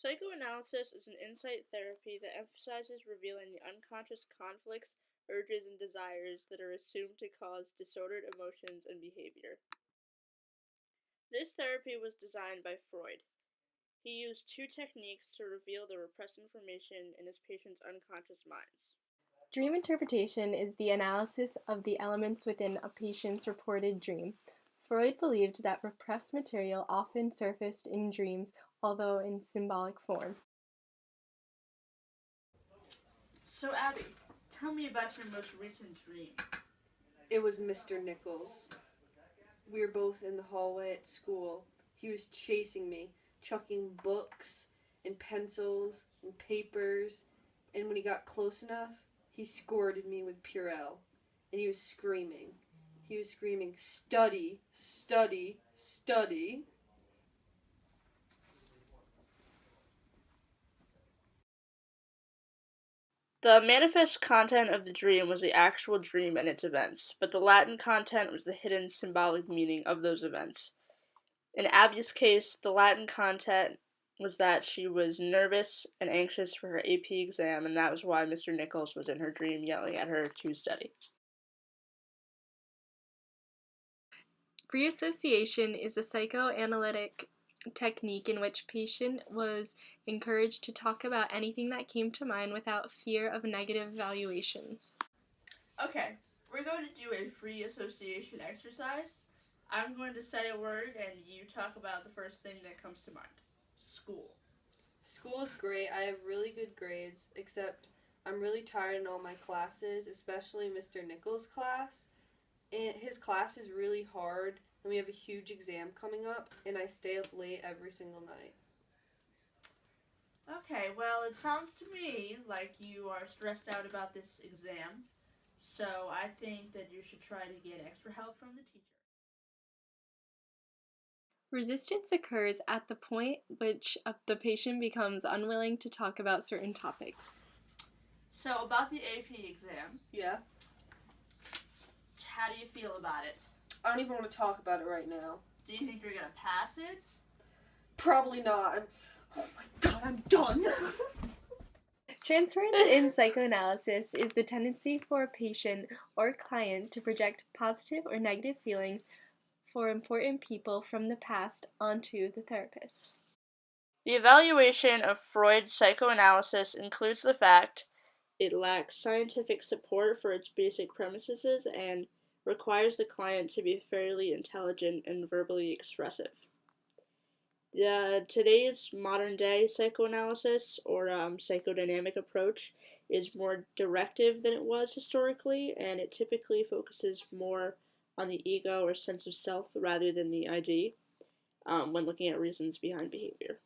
Psychoanalysis is an insight therapy that emphasizes revealing the unconscious conflicts, urges, and desires that are assumed to cause disordered emotions and behavior. This therapy was designed by Freud. He used two techniques to reveal the repressed information in his patients' unconscious minds. Dream interpretation is the analysis of the elements within a patient's reported dream. Freud believed that repressed material often surfaced in dreams, although in symbolic form. So, Abby, tell me about your most recent dream. It was Mr. Nichols. We were both in the hallway at school. He was chasing me, chucking books and pencils and papers, and when he got close enough, he squirted me with Purell, and he was screaming. He was screaming, "Study, study, study." The manifest content of the dream was the actual dream and its events, but the latent content was the hidden symbolic meaning of those events. In Abby's case, the latent content was that she was nervous and anxious for her AP exam, and that was why Mr. Nichols was in her dream yelling at her to study. Reassociation is a psychoanalytic technique in which a patient was encouraged to talk about anything that came to mind without fear of negative evaluations. Okay, we're going to do a free association exercise. I'm going to say a word and you talk about the first thing that comes to mind. School. School is great. I have really good grades, except I'm really tired in all my classes, especially Mr. Nichols' class. And his class is really hard, and we have a huge exam coming up, and I stay up late every single night. Okay, well, it sounds to me like you are stressed out about this exam, so I think that you should try to get extra help from the teacher. Resistance occurs at the point which the patient becomes unwilling to talk about certain topics. So, about the AP exam, Yeah? how do you feel about it? I don't even want to talk about it right now. Do you think you're going to pass it? Probably not. Oh my god, I'm done! Transference in psychoanalysis is the tendency for a patient or client to project positive or negative feelings for important people from the past onto the therapist. The evaluation of Freud's psychoanalysis includes the fact it lacks scientific support for its basic premises and requires the client to be fairly intelligent and verbally expressive. Today's modern-day psychoanalysis or psychodynamic approach is more directive than it was historically, and it typically focuses more on the ego or sense of self rather than the ID when looking at reasons behind behavior.